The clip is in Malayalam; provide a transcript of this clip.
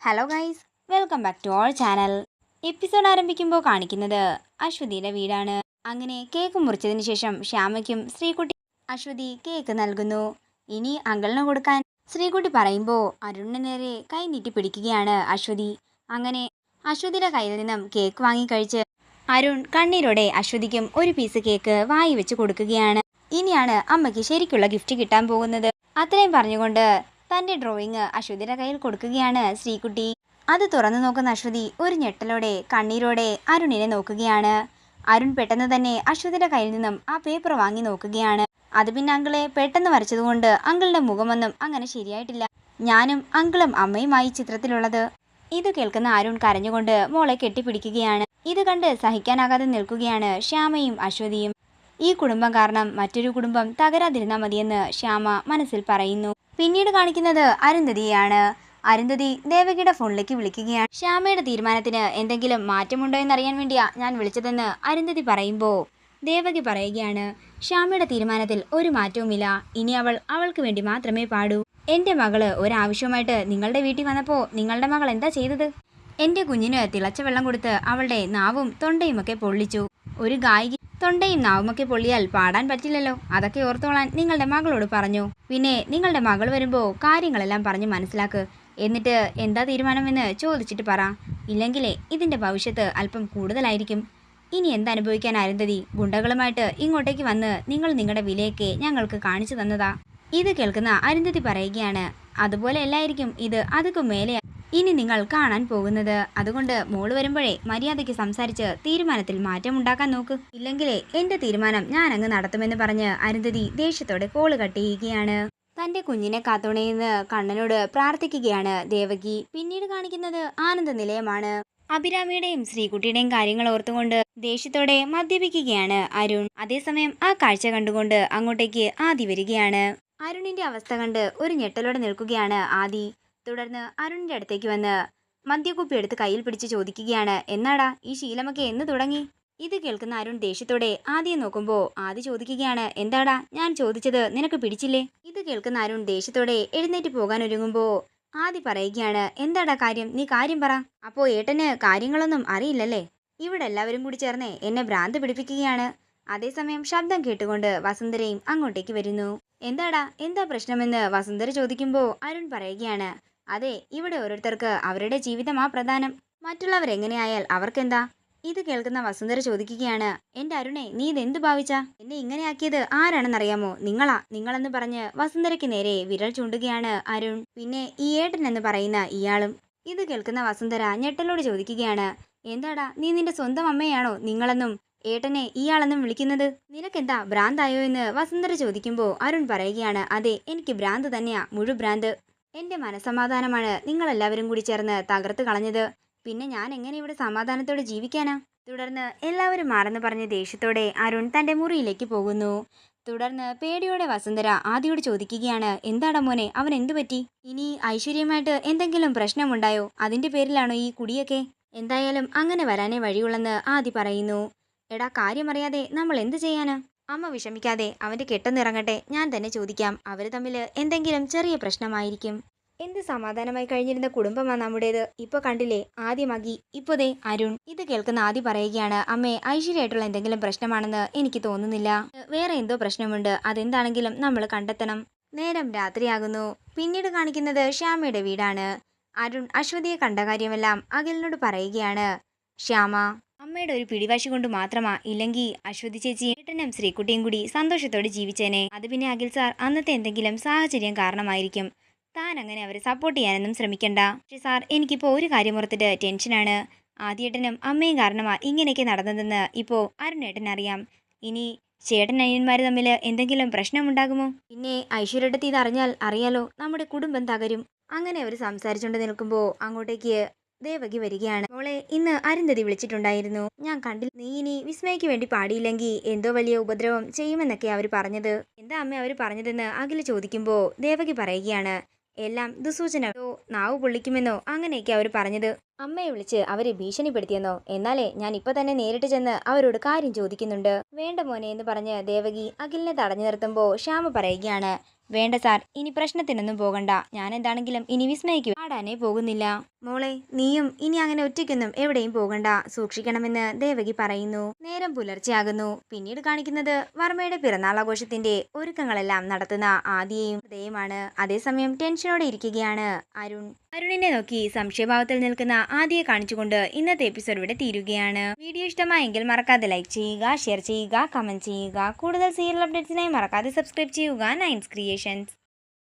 Hello guys, welcome back to our channel. Episode ആരംഭിക്കുമ്പോൾ കാണിക്കുന്നത് അശ്വതിയുടെ വീടാണ്. അങ്ങനെ കേക്ക് മുറിച്ചതിന് ശേഷം ശ്യാമയ്ക്കും ശ്രീകുട്ടി അശ്വതി കേക്ക് നൽകുന്നു. ഇനി അങ്കിളിന് കൊടുക്കാൻ ശ്രീകുട്ടി പറയുമ്പോൾ അരുണിന് നേരെ കൈ നീട്ടി പിടിക്കുകയാണ് അശ്വതി. അങ്ങനെ അശ്വതിയുടെ കയ്യിൽ നിന്നും കേക്ക് വാങ്ങിക്കഴിച്ച് അരുൺ കണ്ണീരോടെ അശ്വതിക്കും ഒരു പീസ് കേക്ക് വായി വെച്ച് കൊടുക്കുകയാണ്. ഇനിയാണ് അമ്മയ്ക്ക് ശരിക്കുള്ള ഗിഫ്റ്റ് കിട്ടാൻ പോകുന്നത്. അത്രയും പറഞ്ഞുകൊണ്ട് തന്റെ ഡ്രോയിങ് അശ്വതിയുടെ കയ്യിൽ കൊടുക്കുകയാണ് ശ്രീകുട്ടി. അത് തുറന്നു നോക്കുന്ന അശ്വതി ഒരു ഞെട്ടലോടെ കണ്ണീരോടെ അരുണിനെ നോക്കുകയാണ്. അരുൺ പെട്ടെന്ന് തന്നെ അശ്വതിയുടെ കയ്യിൽ നിന്നും ആ പേപ്പർ വാങ്ങി നോക്കുകയാണ്. അത് പിന്നെ അങ്കിളെ പെട്ടെന്ന് വരച്ചതുകൊണ്ട് അങ്കിളിന്റെ മുഖമൊന്നും അങ്ങനെ ശരിയായിട്ടില്ല. ഞാനും അങ്കിളും അമ്മയുമായി ചിത്രത്തിലുള്ളത്. ഇത് കേൾക്കുന്ന അരുൺ കരഞ്ഞുകൊണ്ട് മോളെ കെട്ടിപ്പിടിക്കുകയാണ്. ഇത് കണ്ട് സഹിക്കാനാകാതെ നിൽക്കുകയാണ് ശ്യാമയും അശ്വതിയും. ഈ കുടുംബം കാരണം മറ്റൊരു കുടുംബം തകരാതിരുന്നാൽ മതിയെന്ന് ശ്യാമ മനസ്സിൽ പറയുന്നു. പിന്നീട് കാണിക്കുന്നത് അരുന്ധതിയാണ്. അരുന്ധതി ദേവകിയുടെ ഫോണിലേക്ക് വിളിക്കുകയാണ്. ശ്യാമയുടെ തീരുമാനത്തിന് എന്തെങ്കിലും മാറ്റമുണ്ടോ എന്നറിയാൻ വേണ്ടിയാ ഞാൻ വിളിച്ചതെന്ന് അരുന്ധതി പറയുമ്പോൾ ദേവകി പറയുകയാണ്, ശ്യാമയുടെ തീരുമാനത്തിൽ ഒരു മാറ്റവുമില്ല. ഇനി അവൾക്ക് വേണ്ടി മാത്രമേ പാടൂ. എൻ്റെ മകള് ഒരാവശ്യവുമായിട്ട് നിങ്ങളുടെ വീട്ടിൽ വന്നപ്പോൾ നിങ്ങളുടെ മകൾ എന്താ ചെയ്തത്? എൻ്റെ കുഞ്ഞിന് തിളച്ച വെള്ളം കൊടുത്ത് അവളുടെ നാവും തൊണ്ടയുമൊക്കെ പൊള്ളിച്ചു. ഒരു ഗായിക തൊണ്ടയും നാവുമൊക്കെ പൊള്ളിയാൽ പാടാൻ പറ്റില്ലല്ലോ. അതൊക്കെ ഓർത്തോളാൻ നിങ്ങളുടെ മകളോട് പറഞ്ഞു. പിന്നെ നിങ്ങളുടെ മകൾ വരുമ്പോൾ കാര്യങ്ങളെല്ലാം പറഞ്ഞ് മനസ്സിലാക്ക്. എന്നിട്ട് എന്താ തീരുമാനമെന്ന് ചോദിച്ചിട്ട് പറ. ഇല്ലെങ്കിലേ ഇതിൻ്റെ ഭവിഷ്യത്ത് അല്പം കൂടുതലായിരിക്കും. ഇനി എന്തനുഭവിക്കാൻ അരുന്ധതി? ഗുണ്ടകളുമായിട്ട് ഇങ്ങോട്ടേക്ക് വന്ന് നിങ്ങളുടെ വിലയൊക്കെ ഞങ്ങൾക്ക് കാണിച്ചു തന്നതാ. ഇത് കേൾക്കുന്ന അരുന്ധതി പറയുകയാണ്, അതുപോലെ അല്ലായിരിക്കും ഇത് അതുക്കും മേലെ ഇനി നിങ്ങൾ കാണാൻ പോകുന്നത്. അതുകൊണ്ട് മോള് വരുമ്പോഴേ മര്യാദയ്ക്ക് സംസാരിച്ച് തീരുമാനത്തിൽ മാറ്റമുണ്ടാക്കാൻ നോക്ക്. ഇല്ലെങ്കിലേ എന്റെ തീരുമാനം ഞാൻ അങ്ങ് നടത്തുമെന്ന് പറഞ്ഞ് അരുന്ധതി ദേഷ്യത്തോടെ കോള് കട്ട് ചെയ്യുകയാണ്. തന്റെ കുഞ്ഞിനെ കാത്തോണേന്ന് കണ്ണനോട് പ്രാർത്ഥിക്കുകയാണ് ദേവകി. പിന്നീട് കാണിക്കുന്നത് ആനന്ദ നിലയമാണ്. അഭിരാമിയുടെയും ശ്രീകുട്ടിയുടെയും കാര്യങ്ങൾ ഓർത്തുകൊണ്ട് ദേഷ്യത്തോടെ മദ്യപിക്കുകയാണ് അരുൺ. അതേസമയം ആ കാഴ്ച കണ്ടുകൊണ്ട് അങ്ങോട്ടേക്ക് ആദി വരികയാണ്. അരുണിന്റെ അവസ്ഥ കണ്ട് ഒരു ഞെട്ടലോടെ നിൽക്കുകയാണ് ആദി. തുടർന്ന് അരുണിന്റെ അടുത്തേക്ക് വന്ന് മദ്യക്കുപ്പി എടുത്ത് കയ്യിൽ പിടിച്ച് ചോദിക്കുകയാണ്, എന്നാടാ ഈ ശീലമൊക്കെ എന്ന് തുടങ്ങി? ഇത് കേൾക്കുന്ന അരുൺ ദേഷ്യത്തോടെ ആദിയെ നോക്കുമ്പോൾ ആദി ചോദിക്കുകയാണ്, എന്താടാ ഞാൻ ചോദിച്ചത് നിനക്ക് പിടിച്ചില്ലേ? ഇത് കേൾക്കുന്ന അരുൺ ദേഷ്യത്തോടെ എഴുന്നേറ്റ് പോകാൻ ഒരുങ്ങുമ്പോൾ ആദി പറയുകയാണ്, എന്താടാ കാര്യം? നീ കാര്യം പറ. അപ്പോ ഏട്ടന് കാര്യങ്ങളൊന്നും അറിയില്ലല്ലേ? ഇവിടെ എല്ലാവരും കൂടി ചേർന്ന് എന്നെ ഭ്രാന്ത് പിടിപ്പിക്കുകയാണ്. അതേസമയം ശബ്ദം കേട്ടുകൊണ്ട് വസുന്ധരയും അങ്ങോട്ടേക്ക് വരുന്നു. എന്താടാ എന്താ പ്രശ്നമെന്ന് വസുന്ധര ചോദിക്കുമ്പോൾ അരുൺ പറയുകയാണ്, അതെ, ഇവിടെ ഓരോരുത്തർക്ക് അവരുടെ ജീവിതമാ പ്രധാനം. മറ്റുള്ളവരെങ്ങനെയായാൽ അവർക്കെന്താ? ഇത് കേൾക്കുന്ന വസുന്ധര ചോദിക്കുകയാണ്, എന്റെ അരുണെ നീ ഇതെന്ത് ഭാവിച്ചാ? എന്നെ ഇങ്ങനെയാക്കിയത് ആരാണെന്നറിയാമോ? നിങ്ങളെന്ന് പറഞ്ഞ് വസുന്ധരയ്ക്ക് നേരെ വിരൽ ചൂണ്ടുകയാണ് അരുൺ. പിന്നെ ഈ ഏട്ടൻ എന്ന് പറയുന്ന ഇയാളും. ഇത് കേൾക്കുന്ന വസുന്ധര ഞെട്ടലോട് ചോദിക്കുകയാണ്, എന്താടാ നീ നിന്റെ സ്വന്തം അമ്മയാണോ നിങ്ങളെന്നും ഏട്ടനെ ഇയാളെന്നും വിളിക്കുന്നത്? നിനക്കെന്താ ഭ്രാന്തായോ എന്ന് വസുന്ധര ചോദിക്കുമ്പോൾ അരുൺ പറയുകയാണ്, അതെ, എനിക്ക് ഭ്രാന്ത് തന്നെയാ, ഭ്രാന്ത്. എന്റെ മനസ്സമാധാനമാണ് നിങ്ങളെല്ലാവരും കൂടി ചേർന്ന് തകർത്ത് കളഞ്ഞത്. പിന്നെ ഞാൻ എങ്ങനെ ഇവിടെ സമാധാനത്തോടെ ജീവിക്കാനാ? തുടർന്ന് എല്ലാവരും മാറെന്ന് പറഞ്ഞ് ദേഷ്യത്തോടെ അരുൺ തന്റെ മുറിയിലേക്ക് പോകുന്നു. തുടർന്ന് പേടിയോടെ വസുന്ധര ആദിയോട് ചോദിക്കുകയാണ്, എന്താടാ മോനെ, അവൻ എന്തു പറ്റി? ഇനി ഐശ്വര്യമായിട്ട് എന്തെങ്കിലും പ്രശ്നമുണ്ടായോ? അതിന്റെ പേരിലാണോ ഈ കുടിയൊക്കെ? എന്തായാലും അങ്ങനെ വരാനേ വഴിയുള്ളെന്ന് ആദി പറയുന്നു. എടാ, കാര്യമറിയാതെ നമ്മൾ എന്ത് ചെയ്യാനാ? അമ്മ വിഷമിക്കാതെ, അവന്റെ കെട്ടൊന്നിറങ്ങട്ടെ, ഞാൻ തന്നെ ചോദിക്കാം. അവര് തമ്മിൽ എന്തെങ്കിലും ചെറിയ പ്രശ്നമായിരിക്കും. എന്ത് സമാധാനമായി കഴിഞ്ഞിരുന്ന കുടുംബമാ നമ്മുടേത്. ഇപ്പൊ കണ്ടില്ലേ, ആദ്യമാകി ഇപ്പോതേ അരുൺ. ഇത് കേൾക്കുന്ന ആദി പറയുകയാണ്, അമ്മേ, ഐശ്വര്യമായിട്ടുള്ള എന്തെങ്കിലും പ്രശ്നമാണെന്ന് എനിക്ക് തോന്നുന്നില്ല. വേറെ എന്തോ പ്രശ്നമുണ്ട്. അതെന്താണെങ്കിലും നമ്മൾ കണ്ടെത്തണം. നേരം രാത്രിയാകുന്നു. പിന്നീട് കാണിക്കുന്നത് ശ്യാമയുടെ വീടാണ്. അരുൺ അശ്വതിയെ കണ്ട കാര്യമെല്ലാം അഖിലിനോട് പറയുകയാണ്. ശ്യാമ അമ്മയുടെ ഒരു പിടിവാശി കൊണ്ട് മാത്രമാ, ഇല്ലെങ്കിൽ അശ്വതി ചേച്ചി ഏട്ടനും ശ്രീകുട്ടിയും കൂടി സന്തോഷത്തോടെ ജീവിച്ചേനെ. അത് പിന്നെ അഖിൽ സാർ അന്നത്തെ എന്തെങ്കിലും സാഹചര്യം കാരണമായിരിക്കും. താൻ അങ്ങനെ അവരെ സപ്പോർട്ട് ചെയ്യാനൊന്നും ശ്രമിക്കണ്ട. പക്ഷേ സാർ, എനിക്കിപ്പോൾ ഒരു കാര്യം ഓർത്തിട്ട് ടെൻഷനാണ്. ആദ്യേട്ടനും അമ്മയും കാരണമാ ഇങ്ങനെയൊക്കെ നടന്നതെന്ന് ഇപ്പോൾ അരുണേട്ടനറിയാം. ഇനി ചേട്ടനനിയന്മാർ തമ്മിൽ എന്തെങ്കിലും പ്രശ്നമുണ്ടാകുമോ? പിന്നെ ഐശ്വര്യയുടെ ഇതറിഞ്ഞാൽ അറിയാലോ, നമ്മുടെ കുടുംബം തകരും. അങ്ങനെ അവർ സംസാരിച്ചുകൊണ്ട് നിൽക്കുമ്പോൾ അങ്ങോട്ടേക്ക് ദേവകി വരികയാണ്. മോളെ, ഇന്ന് അരുന്ധതി വിളിച്ചിട്ടുണ്ടായിരുന്നു. ഞാൻ കണ്ടില്ല. നീ ഇനി വിസ്മയ്ക്ക് വേണ്ടി പാടിയില്ലെങ്കിൽ എന്തോ വലിയ ഉപദ്രവം ചെയ്യുമെന്നൊക്കെ അവർ പറഞ്ഞത്. എന്താ അമ്മ അവർ പറഞ്ഞതെന്ന് അഖിൽ ചോദിക്കുമ്പോൾ ദേവകി പറയുകയാണ്, എല്ലാം ദുസൂചന. നാവ് പൊള്ളിക്കുമെന്നോ അങ്ങനെയൊക്കെ അവർ പറഞ്ഞത്. അമ്മയെ വിളിച്ച് അവരെ ഭീഷണിപ്പെടുത്തിയെന്നോ? എന്നാലേ ഞാൻ ഇപ്പൊ തന്നെ നേരിട്ട് ചെന്ന് അവരോട് കാര്യം ചോദിക്കുന്നുണ്ട്. വേണ്ട മോനെ എന്ന് പറഞ്ഞ് ദേവകി അഖിലിനെ തടഞ്ഞു നിർത്തുമ്പോൾ ശ്യാമ പറയുകയാണ്, വേണ്ട സാർ, ഇനി പ്രശ്നത്തിനൊന്നും പോകണ്ട. ഞാൻ എന്താണെങ്കിലും ഇനി വിസ്മയിക്കും ആടാനേ പോകുന്നില്ല. മോളെ, നീയും ഇനി അങ്ങനെ ഒറ്റയ്ക്കൊന്നും എവിടെയും പോകണ്ട, സൂക്ഷിക്കണമെന്ന് ദേവകി പറയുന്നു. നേരം പുലർച്ചെയാകുന്നു. പിന്നീട് കാണിക്കുന്നത് വർമ്മയുടെ പിറന്നാൾ ആഘോഷത്തിന്റെ ഒരുക്കങ്ങളെല്ലാം നടത്തുന്ന ആദിയെയും ഹൃദയമാണ്. അതേസമയം ടെൻഷനോടെ ഇരിക്കുകയാണ് അരുണിനെ നോക്കി സംശയഭാവത്തിൽ നിൽക്കുന്ന ആദിയെ കാണിച്ചുകൊണ്ട് ഇന്നത്തെ എപ്പിസോഡ് ഇവിടെ തീരുകയാണ്. വീഡിയോ ഇഷ്ടമായെങ്കിൽ മറക്കാതെ ലൈക്ക് ചെയ്യുക, ഷെയർ ചെയ്യുക, കമന്റ് ചെയ്യുക. കൂടുതൽ സീരിയൽ അപ്ഡേറ്റ്സിനായി മറക്കാതെ സബ്സ്ക്രൈബ് ചെയ്യുക നയൻസ് ക്രിയേഷൻസ്.